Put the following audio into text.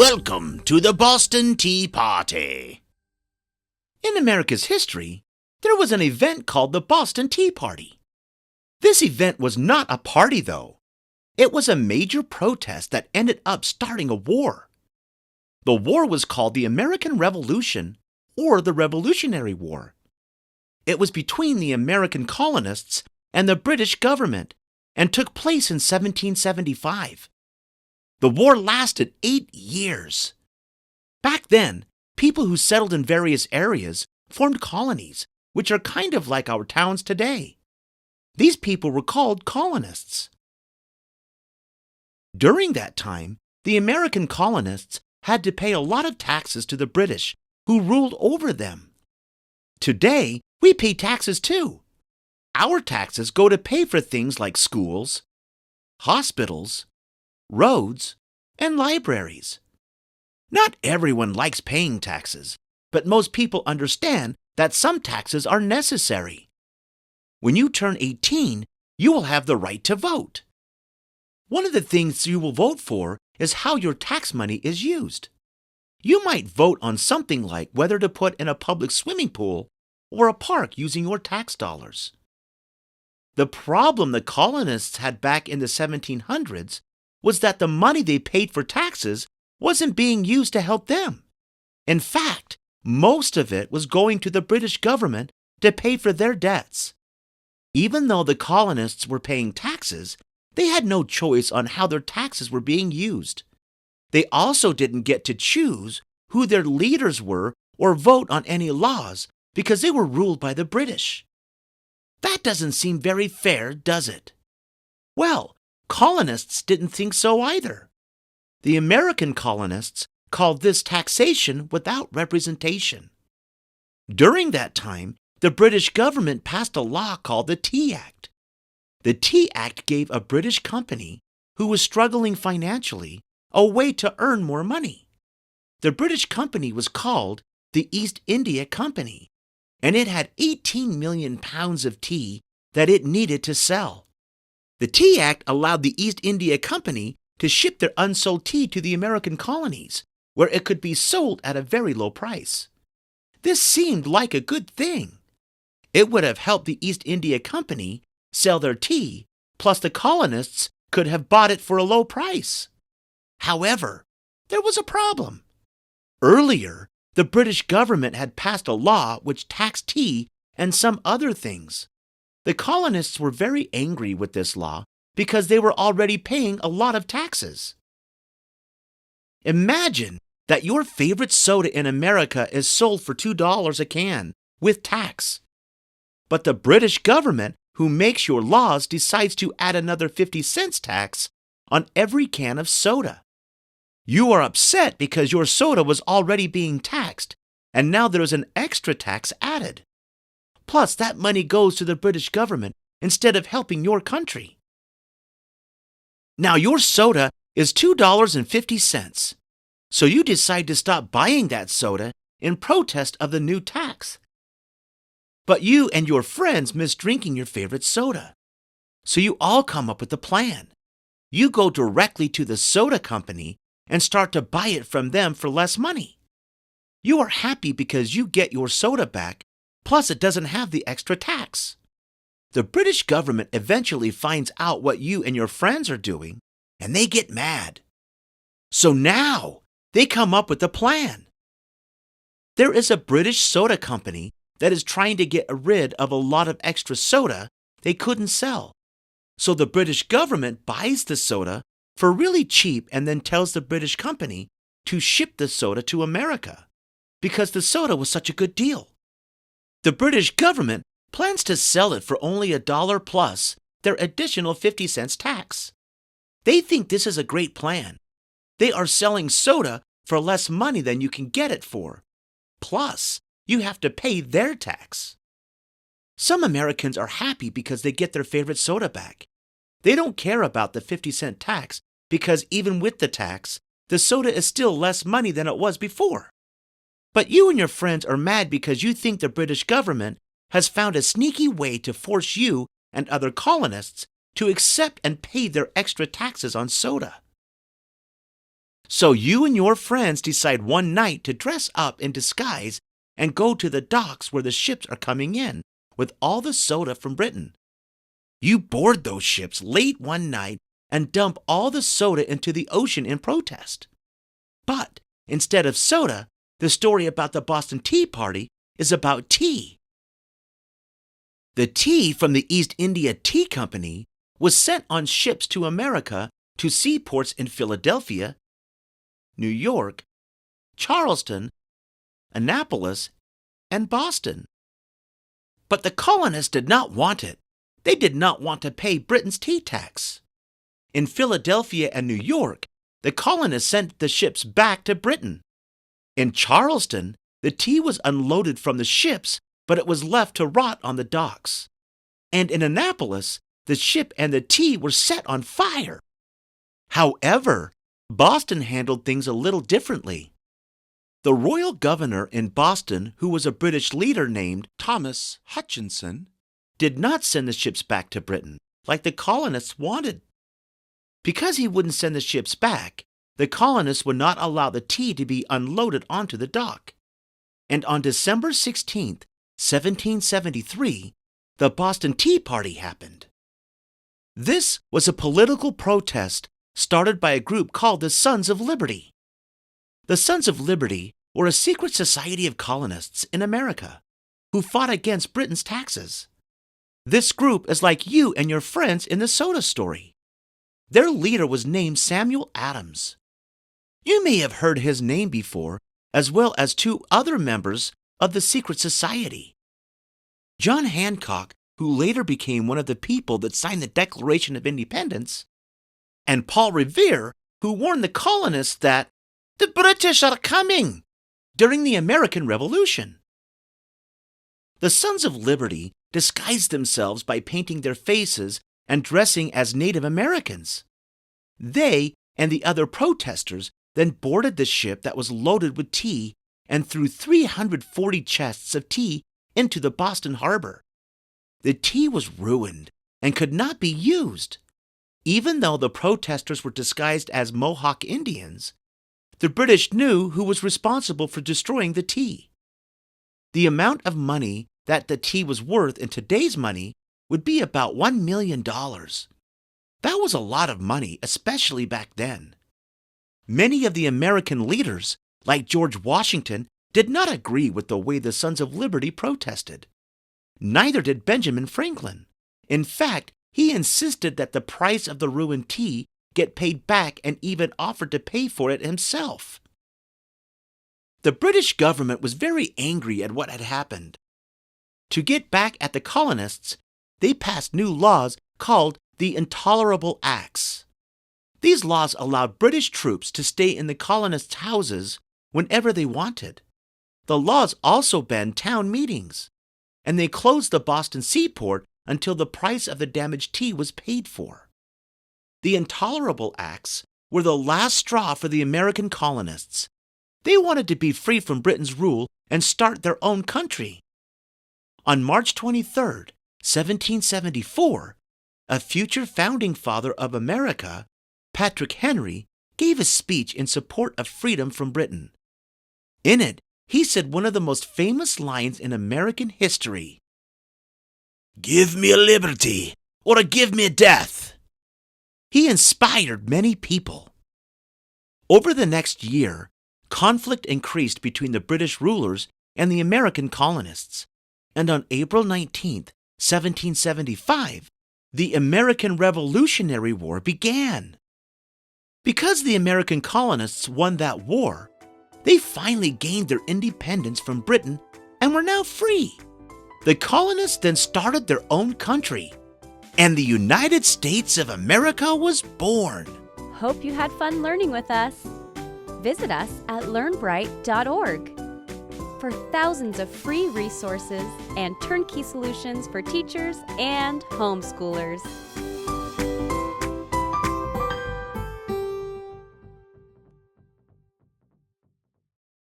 Welcome to the Boston Tea Party. In America's history, there was an event called the Boston Tea Party. This event was not a party, though. It was a major protest that ended up starting a war. The war was called the American Revolution or the Revolutionary War. It was between the American colonists and the British government and took place in 1775. The war lasted 8 years. Back then, people who settled in various areas formed colonies, which are kind of like our towns today. These people were called colonists. During that time, the American colonists had to pay a lot of taxes to the British, who ruled over them. Today, we pay taxes too. Our taxes go to pay for things like schools, hospitals, roads, and libraries. Not everyone likes paying taxes, but most people understand that some taxes are necessary. When you turn 18, you will have the right to vote. One of the things you will vote for is how your tax money is used. You might vote on something like whether to put in a public swimming pool or a park using your tax dollars. The problem the colonists had back in the 1700s was that the money they paid for taxes wasn't being used to help them. In fact, most of it was going to the British government to pay for their debts. Even though the colonists were paying taxes, they had no choice on how their taxes were being used. They also didn't get to choose who their leaders were or vote on any laws because they were ruled by the British. That doesn't seem very fair, does it? Well, colonists didn't think so either. The American colonists called this taxation without representation. During that time, the British government passed a law called the Tea Act. The Tea Act gave a British company who was struggling financially a way to earn more money. The British company was called the East India Company, and it had 18 million pounds of tea that it needed to sell. The Tea Act allowed the East India Company to ship their unsold tea to the American colonies, where it could be sold at a very low price. This seemed like a good thing. It would have helped the East India Company sell their tea, plus the colonists could have bought it for a low price. However, there was a problem. Earlier, the British government had passed a law which taxed tea and some other things. The colonists were very angry with this law because they were already paying a lot of taxes. Imagine that your favorite soda in America is sold for $2 a can with tax. But the British government, who makes your laws, decides to add another 50 cents tax on every can of soda. You are upset because your soda was already being taxed, and now there is an extra tax added. Plus, that money goes to the British government instead of helping your country. Now, your soda is $2.50, so you decide to stop buying that soda in protest of the new tax. But you and your friends miss drinking your favorite soda. So you all come up with a plan. You go directly to the soda company and start to buy it from them for less money. You are happy because you get your soda back, plus it doesn't have the extra tax. The British government eventually finds out what you and your friends are doing, and they get mad. So now they come up with a plan. There is a British soda company that is trying to get rid of a lot of extra soda they couldn't sell. So the British government buys the soda for really cheap and then tells the British company to ship the soda to America because the soda was such a good deal. The British government plans to sell it for only $1 plus their additional 50 cents tax. They think this is a great plan. They are selling soda for less money than you can get it for. Plus, you have to pay their tax. Some Americans are happy because they get their favorite soda back. They don't care about the 50-cent tax because even with the tax, the soda is still less money than it was before. But you and your friends are mad because you think the British government has found a sneaky way to force you and other colonists to accept and pay their extra taxes on soda. So you and your friends decide one night to dress up in disguise and go to the docks where the ships are coming in with all the soda from Britain. You board those ships late one night and dump all the soda into the ocean in protest. But instead of soda, the story about the Boston Tea Party is about tea. The tea from the East India Tea Company was sent on ships to America to seaports in Philadelphia, New York, Charleston, Annapolis, and Boston. But the colonists did not want it. They did not want to pay Britain's tea tax. In Philadelphia and New York, the colonists sent the ships back to Britain. In Charleston, the tea was unloaded from the ships, but it was left to rot on the docks. And in Annapolis, the ship and the tea were set on fire. However, Boston handled things a little differently. The royal governor in Boston, who was a British leader named Thomas Hutchinson, did not send the ships back to Britain like the colonists wanted. Because he wouldn't send the ships back, the colonists would not allow the tea to be unloaded onto the dock. And on December 16, 1773, the Boston Tea Party happened. This was a political protest started by a group called the Sons of Liberty. The Sons of Liberty were a secret society of colonists in America who fought against Britain's taxes. This group is like you and your friends in the soda story. Their leader was named Samuel Adams. You may have heard his name before, as well as two other members of the secret society. John Hancock, who later became one of the people that signed the Declaration of Independence, and Paul Revere, who warned the colonists that the British are coming during the American Revolution. The Sons of Liberty disguised themselves by painting their faces and dressing as Native Americans. They and the other protesters then boarded the ship that was loaded with tea and threw 340 chests of tea into the Boston harbor. The tea was ruined and could not be used. Even though the protesters were disguised as Mohawk Indians, the British knew who was responsible for destroying the tea. The amount of money that the tea was worth in today's money would be about $1 million. That was a lot of money, especially back then. Many of the American leaders, like George Washington, did not agree with the way the Sons of Liberty protested. Neither did Benjamin Franklin. In fact, he insisted that the price of the ruined tea get paid back and even offered to pay for it himself. The British government was very angry at what had happened. To get back at the colonists, they passed new laws called the Intolerable Acts. These laws allowed British troops to stay in the colonists' houses whenever they wanted. The laws also banned town meetings, and they closed the Boston seaport until the price of the damaged tea was paid for. The Intolerable Acts were the last straw for the American colonists. They wanted to be free from Britain's rule and start their own country. On March 23, 1774, a future founding father of America, Patrick Henry, gave a speech in support of freedom from Britain. In it, he said one of the most famous lines in American history: "Give me a liberty, or give me death." He inspired many people. Over the next year, conflict increased between the British rulers and the American colonists, and on April 19, 1775, the American Revolutionary War began. Because the American colonists won that war, they finally gained their independence from Britain and were now free. The colonists then started their own country, and the United States of America was born. Hope you had fun learning with us. Visit us at learnbright.org for thousands of free resources and turnkey solutions for teachers and homeschoolers.